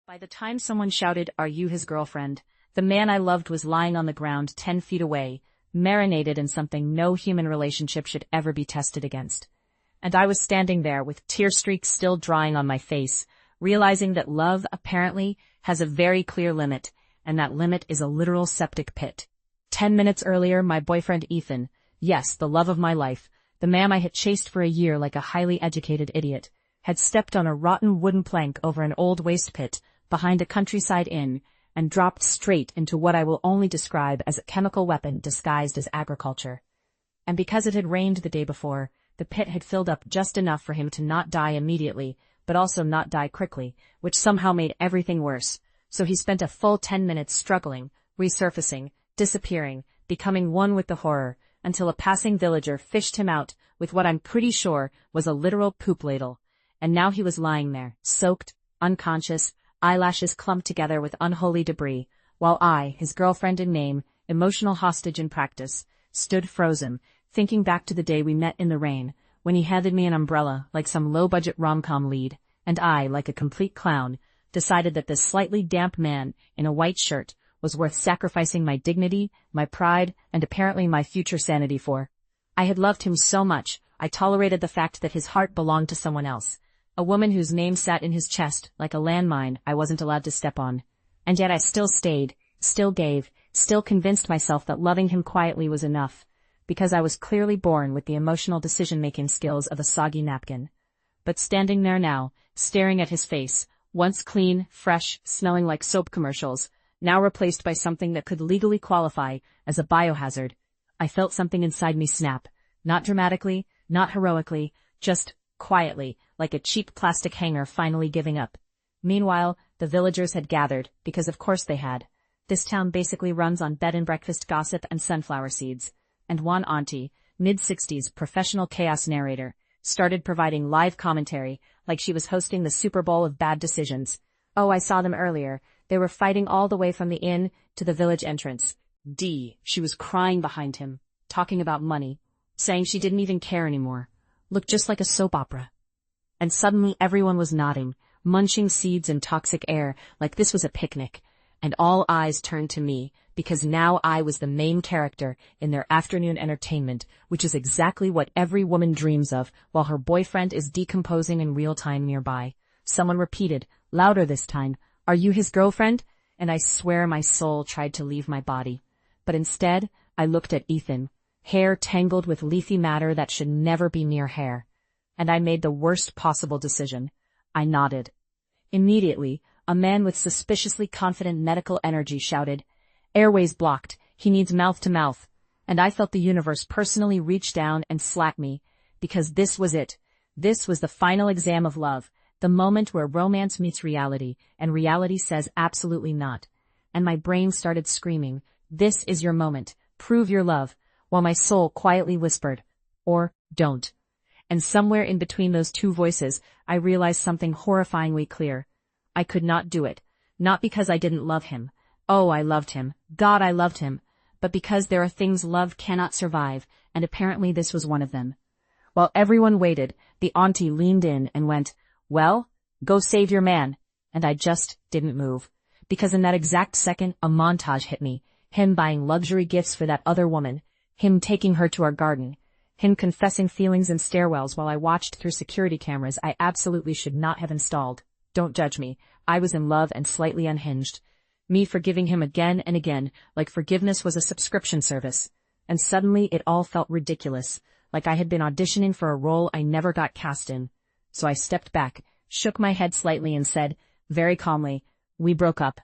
By the time someone shouted, "Are you his girlfriend?" the man I loved was lying on the ground 10 feet away, marinated in something no human relationship should ever be tested against. And I was standing there with tear streaks still drying on my face, realizing that love, apparently, has a very clear limit, and that limit is a literal septic pit. 10 minutes earlier, my boyfriend Ethan, yes, the love of my life, the man I had chased for a year like a highly educated idiot, had stepped on a rotten wooden plank over an old waste pit behind a countryside inn and dropped straight into what I will only describe as a chemical weapon disguised as agriculture. And because it had rained the day before, the pit had filled up just enough for him to not die immediately, but also not die quickly, which somehow made everything worse. So he spent a full 10 minutes struggling, resurfacing, disappearing, becoming one with the horror, until a passing villager fished him out with what I'm pretty sure was a literal poop ladle. And now he was lying there, soaked, unconscious, eyelashes clumped together with unholy debris, while I, his girlfriend in name, emotional hostage in practice, stood frozen, thinking back to the day we met in the rain, when he handed me an umbrella like some low-budget rom-com lead, and I, like a complete clown, decided that this slightly damp man in a white shirt was worth sacrificing my dignity, my pride, and apparently my future sanity for. I had loved him so much, I tolerated the fact that his heart belonged to someone else, a woman whose name sat in his chest like a landmine I wasn't allowed to step on. And yet I still stayed, still gave, still convinced myself that loving him quietly was enough, because I was clearly born with the emotional decision-making skills of a soggy napkin. But standing there now, staring at his face, once clean, fresh, smelling like soap commercials, now replaced by something that could legally qualify as a biohazard, I felt something inside me snap, not dramatically, not heroically, just quietly, like a cheap plastic hanger finally giving up. Meanwhile, the villagers had gathered, because of course they had. This town basically runs on bed and breakfast gossip and sunflower seeds. And one auntie, mid-60s professional chaos narrator, started providing live commentary like she was hosting the Super Bowl of bad decisions. Oh, I saw them earlier. They were fighting all the way from the inn to the village entrance. She was crying behind him, talking about money, saying she didn't even care anymore. Looked just like a soap opera. And suddenly everyone was nodding, munching seeds and toxic air like this was a picnic. And all eyes turned to me, because now I was the main character in their afternoon entertainment, which is exactly what every woman dreams of while her boyfriend is decomposing in real time nearby. Someone repeated, louder this time, "Are you his girlfriend?" And I swear my soul tried to leave my body. But instead, I looked at Ethan, hair tangled with leafy matter that should never be near hair. And I made the worst possible decision. I nodded. Immediately, a man with suspiciously confident medical energy shouted, "Airways blocked, he needs mouth-to-mouth," and I felt the universe personally reach down and slap me, because this was it. This was the final exam of love, the moment where romance meets reality, and reality says absolutely not. And my brain started screaming, "This is your moment, prove your love," while my soul quietly whispered, "Or don't." And somewhere in between those two voices, I realized something horrifyingly clear. I could not do it, not because I didn't love him. Oh, I loved him. God, I loved him. But because there are things love cannot survive, and apparently this was one of them. While everyone waited, the auntie leaned in and went, "Well, go save your man." And I just didn't move. Because in that exact second, a montage hit me. Him buying luxury gifts for that other woman. Him taking her to our garden. Him confessing feelings in stairwells while I watched through security cameras I absolutely should not have installed. Don't judge me. I was in love and slightly unhinged. Me forgiving him again and again, like forgiveness was a subscription service. And suddenly it all felt ridiculous, like I had been auditioning for a role I never got cast in. So I stepped back, shook my head slightly and said, very calmly, "We broke up."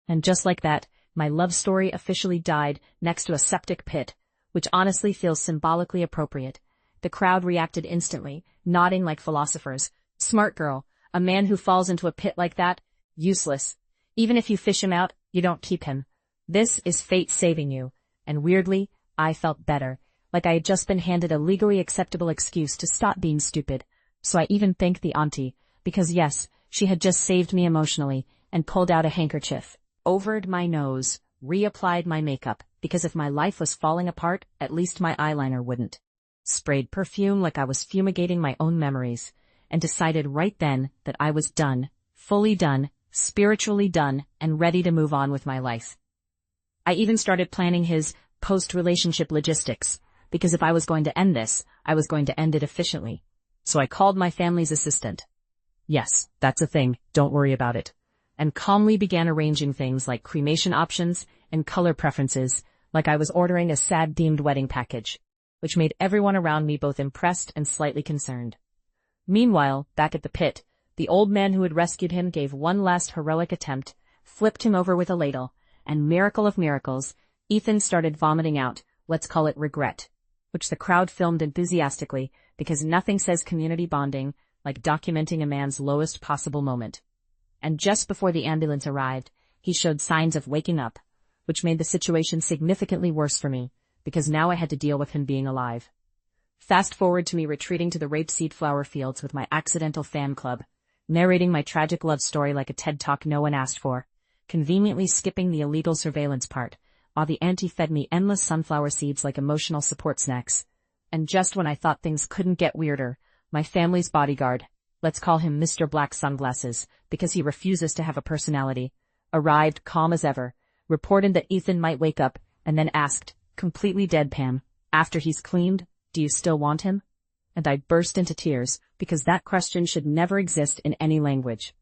And just like that, my love story officially died next to a septic pit, which honestly feels symbolically appropriate. The crowd reacted instantly, nodding like philosophers. Smart girl. A man who falls into a pit like that, useless. Even if you fish him out, you don't keep him. This is fate saving you. And weirdly, I felt better, like I had just been handed a legally acceptable excuse to stop being stupid. So I even thanked the auntie, because yes, she had just saved me emotionally, and pulled out a handkerchief, overed my nose, reapplied my makeup, because if my life was falling apart, at least my eyeliner wouldn't. Sprayed perfume like I was fumigating my own memories, and decided right then that I was done, fully done, spiritually done, and ready to move on with my life. I even started planning his post-relationship logistics, because if I was going to end this, I was going to end it efficiently. So I called my family's assistant. Yes, that's a thing, don't worry about it. And calmly began arranging things like cremation options and color preferences, like I was ordering a sad-themed wedding package, which made everyone around me both impressed and slightly concerned. Meanwhile, back at the pit, the old man who had rescued him gave one last heroic attempt, flipped him over with a ladle, and miracle of miracles, Ethan started vomiting out, let's call it regret, which the crowd filmed enthusiastically because nothing says community bonding like documenting a man's lowest possible moment. And just before the ambulance arrived, he showed signs of waking up, which made the situation significantly worse for me, because now I had to deal with him being alive. Fast forward to me retreating to the rapeseed flower fields with my accidental fan club, narrating my tragic love story like a TED Talk no one asked for, conveniently skipping the illegal surveillance part, while the auntie fed me endless sunflower seeds like emotional support snacks. And just when I thought things couldn't get weirder, my family's bodyguard, let's call him Mr. Black Sunglasses, because he refuses to have a personality, arrived calm as ever, reported that Ethan might wake up, and then asked, completely deadpan, after he's cleaned, do you still want him? And I burst into tears, because that question should never exist in any language.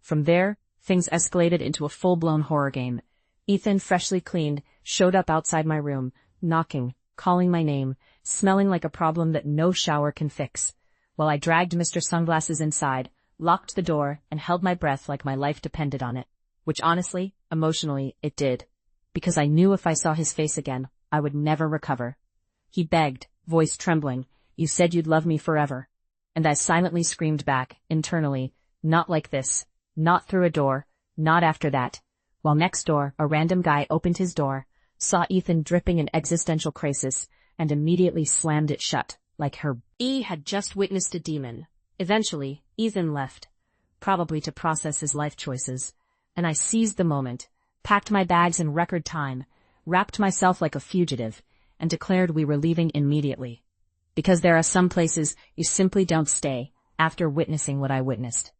From there, things escalated into a full-blown horror game. Ethan, freshly cleaned, showed up outside my room, knocking, calling my name, smelling like a problem that no shower can fix, while I dragged Mr. Sunglasses inside, locked the door, and held my breath like my life depended on it, which honestly, emotionally, it did, because I knew if I saw his face again, I would never recover. He begged, voice trembling, you said you'd love me forever. And I silently screamed back, internally, not like this, not through a door, not after that. While next door, a random guy opened his door, saw Ethan dripping in existential crisis, and immediately slammed it shut, like he had just witnessed a demon. Eventually, Ethan left, probably to process his life choices, and I seized the moment, packed my bags in record time, wrapped myself like a fugitive, and declared we were leaving immediately. Because there are some places you simply don't stay after witnessing what I witnessed.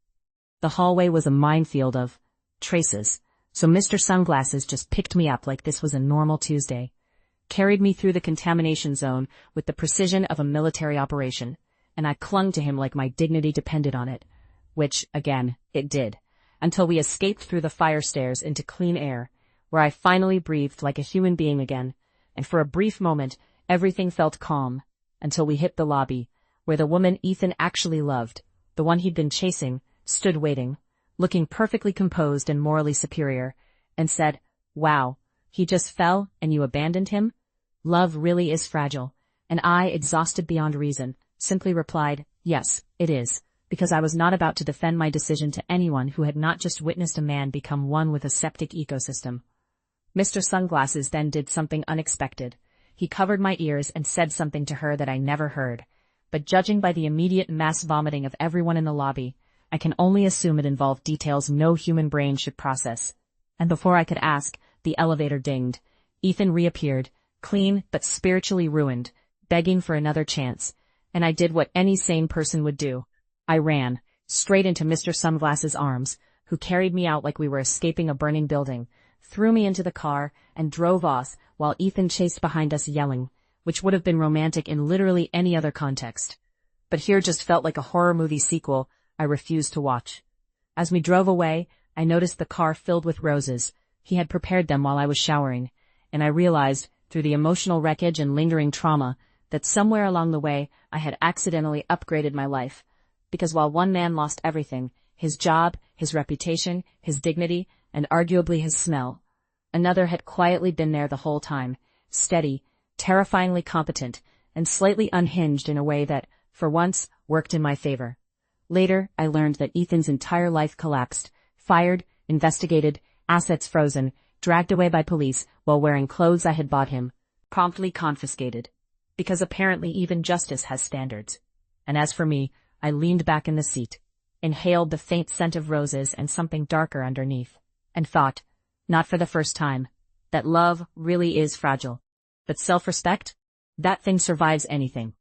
The hallway was a minefield of traces, so Mr. Sunglasses just picked me up like this was a normal Tuesday, carried me through the contamination zone with the precision of a military operation, and I clung to him like my dignity depended on it, which, again, it did, until we escaped through the fire stairs into clean air, where I finally breathed like a human being again, and for a brief moment, everything felt calm, until we hit the lobby, where the woman Ethan actually loved, the one he'd been chasing, stood waiting, looking perfectly composed and morally superior, and said, wow, he just fell and you abandoned him? Love really is fragile. And I, exhausted beyond reason, simply replied, yes, it is, because I was not about to defend my decision to anyone who had not just witnessed a man become one with a septic ecosystem. Mr. Sunglasses then did something unexpected. He covered my ears and said something to her that I never heard, but judging by the immediate mass vomiting of everyone in the lobby, I can only assume it involved details no human brain should process. And before I could ask, the elevator dinged. Ethan reappeared, clean but spiritually ruined, begging for another chance, and I did what any sane person would do. I ran, straight into Mr. Sunglasses' arms, who carried me out like we were escaping a burning building, threw me into the car, and drove off, while Ethan chased behind us yelling, which would have been romantic in literally any other context. But here just felt like a horror movie sequel I refused to watch. As we drove away, I noticed the car filled with roses. He had prepared them while I was showering, and I realized, through the emotional wreckage and lingering trauma, that somewhere along the way I had accidentally upgraded my life. Because while one man lost everything, his job, his reputation, his dignity, and arguably his smell, another had quietly been there the whole time, steady, terrifyingly competent, and slightly unhinged in a way that, for once, worked in my favor. Later, I learned that Ethan's entire life collapsed, fired, investigated, assets frozen, dragged away by police while wearing clothes I had bought him, promptly confiscated. Because apparently even justice has standards. And as for me, I leaned back in the seat, inhaled the faint scent of roses and something darker underneath, and thought, not for the first time, that love really is fragile. But self-respect? That thing survives anything.